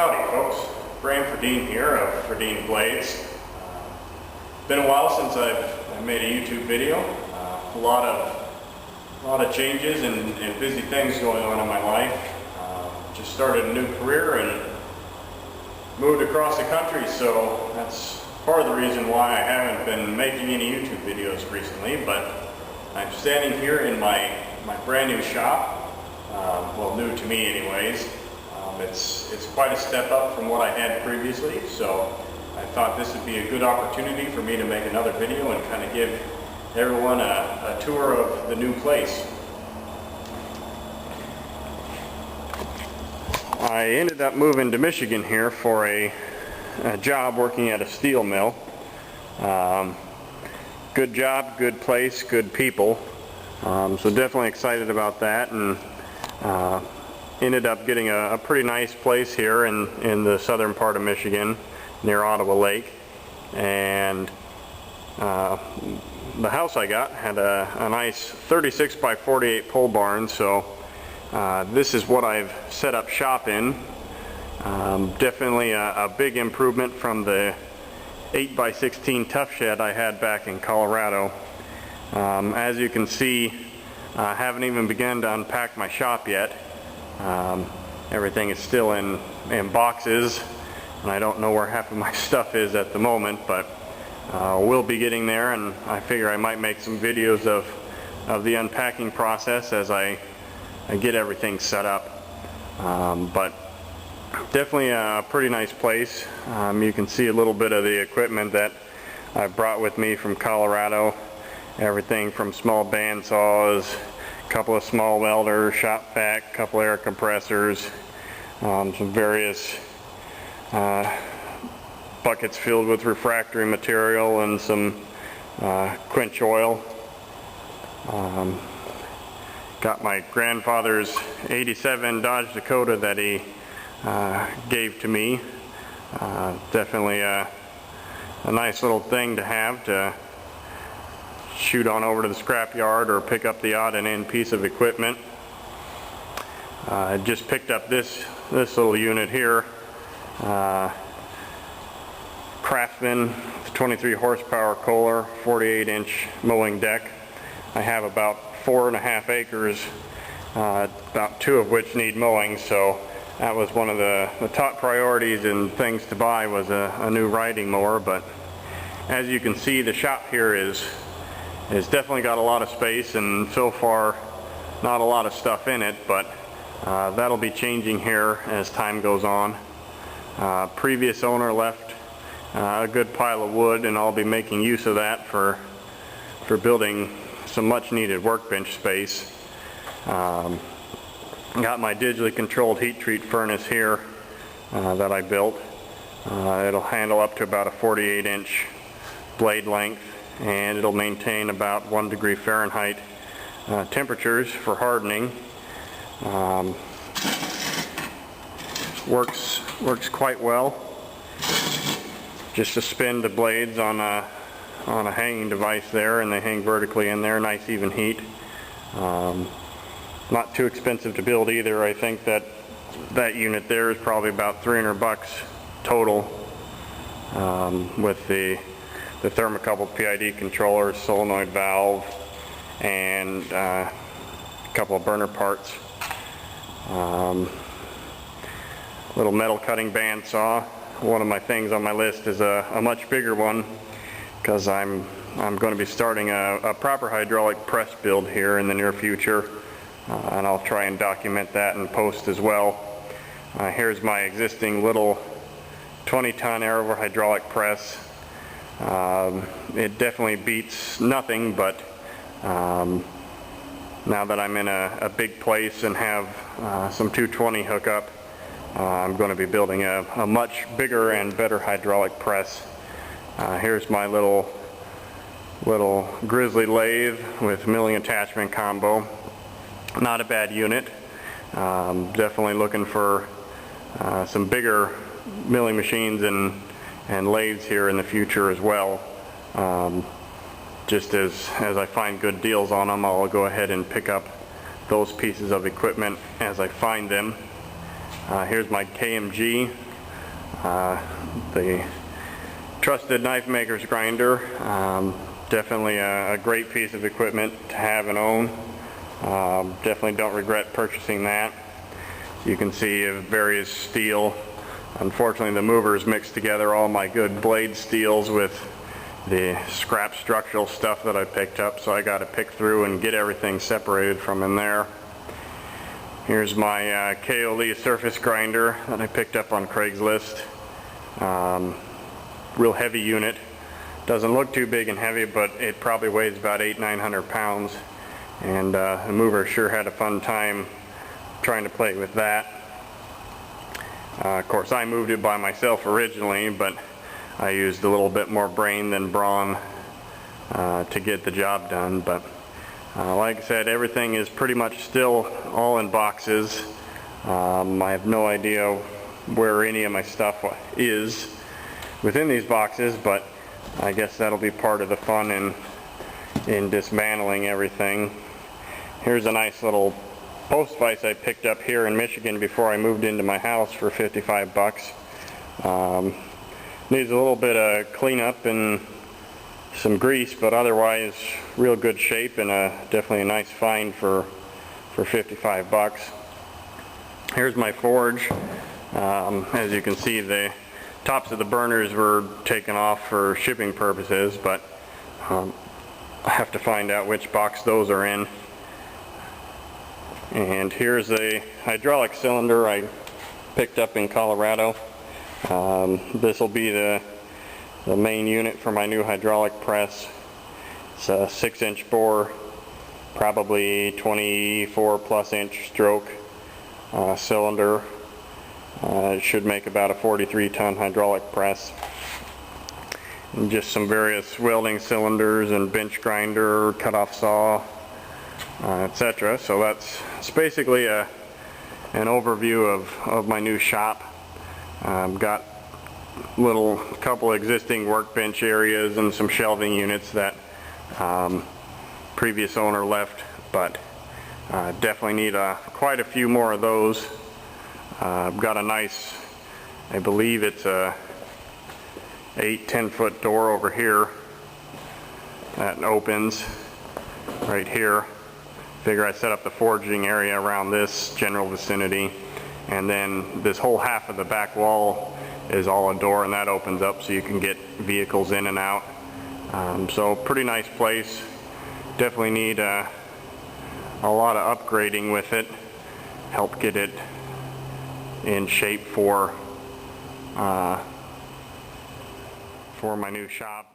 Howdy folks, Brian Ferdine here of Ferdine Blades. Been a while since I've made a YouTube video. A lot of changes and busy things going on in my life. Just started a new career and moved across the country, so that's part of the reason why I haven't been making any YouTube videos recently. But I'm standing here in my brand new shop, well, new to me anyways. It's quite a step up from what I had previously, so I thought this would be a good opportunity for me to make another video and kind of give everyone a tour of the new place. I ended up moving to Michigan here for a job working at a steel mill. Good job, good place, good people. So definitely excited about that, and ended up getting a pretty nice place here in the southern part of Michigan near Ottawa Lake. And the house I got had a nice 36 by 48 pole barn, so this is what I've set up shop in. Definitely a big improvement from the 8 by 16 tough shed I had back in Colorado. As you can see, I haven't even begun to unpack my shop yet. Everything is still in boxes, and I don't know where half of my stuff is at the moment, but we'll be getting there, and I figure I might make some videos of the unpacking process as I get everything set up. But definitely a pretty nice place. You can see a little bit of the equipment that I've brought with me from Colorado. Everything from small band saws, couple of small welders, shop vac, couple air compressors, some various buckets filled with refractory material, and some quench oil. Got my grandfather's 87 Dodge Dakota that he gave to me. Definitely a nice little thing to have to shoot on over to the scrap yard or pick up the odd and end piece of equipment. I just picked up this little unit here, Craftsman 23 horsepower Kohler 48-inch mowing deck. I have about 4.5 acres, about 2 of which need mowing, so that was one of the top priorities and things to buy was a new riding mower. But as you can see, the shop here is definitely got a lot of space, and so far not a lot of stuff in it, but that'll be changing here as time goes on. Previous owner left a good pile of wood, and I'll be making use of that for building some much needed workbench space. Got my digitally controlled heat treat furnace here that I built. It'll handle up to about a 48-inch blade length, and it'll maintain about 1 degree Fahrenheit temperatures for hardening. Works quite well. Just to spin the blades on a hanging device there, and they hang vertically in there. Nice even heat. Not too expensive to build either. I think that unit there is probably about $300 total, with the thermocouple PID controller, solenoid valve, and a couple of burner parts. Little metal cutting bandsaw. One of my things on my list is a much bigger one, because I'm going to be starting a proper hydraulic press build here in the near future, and I'll try and document that and post as well. Here's my existing little 20-ton Aero hydraulic press. It definitely beats nothing, but now that I'm in a big place and have some 220 hookup, I'm going to be building a much bigger and better hydraulic press. Here's my little Grizzly lathe with milling attachment combo. Not a bad unit. Definitely looking for some bigger milling machines and lathes here in the future as well. Just as I find good deals on them, I'll go ahead and pick up those pieces of equipment as I find them. Here's my KMG The Trusted Knife Maker's grinder, definitely a great piece of equipment to have and own. Definitely don't regret purchasing that. You can see various steel. Unfortunately, the movers mixed together all my good blade steels with the scrap structural stuff that I picked up, so I got to pick through and get everything separated from in there. Here's my K.O. Lee surface grinder that I picked up on Craigslist. Real heavy unit. Doesn't look too big and heavy, but it probably weighs about 800-900 pounds. And the mover sure had a fun time trying to play with that. Of course, I moved it by myself originally, but I used a little bit more brain than brawn to get the job done. But like I said, everything is pretty much still all in boxes. I have no idea where any of my stuff is within these boxes, but I guess that'll be part of the fun in dismantling everything. Here's a nice little post vise I picked up here in Michigan before I moved into my house for 55 bucks. Needs a little bit of cleanup and some grease, but otherwise real good shape, and definitely a nice find for 55 bucks. Here's my forge. As you can see, the tops of the burners were taken off for shipping purposes, but I have to find out which box those are in. And here's a hydraulic cylinder I picked up in Colorado. This will be the main unit for my new hydraulic press. It's a 6-inch bore, probably 24 plus inch stroke cylinder. It should make about a 43-ton hydraulic press. And just some various welding cylinders and bench grinder, cut-off saw, etc. So it's basically an overview of my new shop. Got couple existing workbench areas and some shelving units that previous owner left, but definitely need quite a few more of those. I've got a nice, I believe it's a 8-10 foot door over here that opens right here. Figure I set up the forging area around this general vicinity, and then this whole half of the back wall is all a door, and that opens up so you can get vehicles in and out. So pretty nice place. Definitely need a lot of upgrading with it. Help get it in shape for my new shop.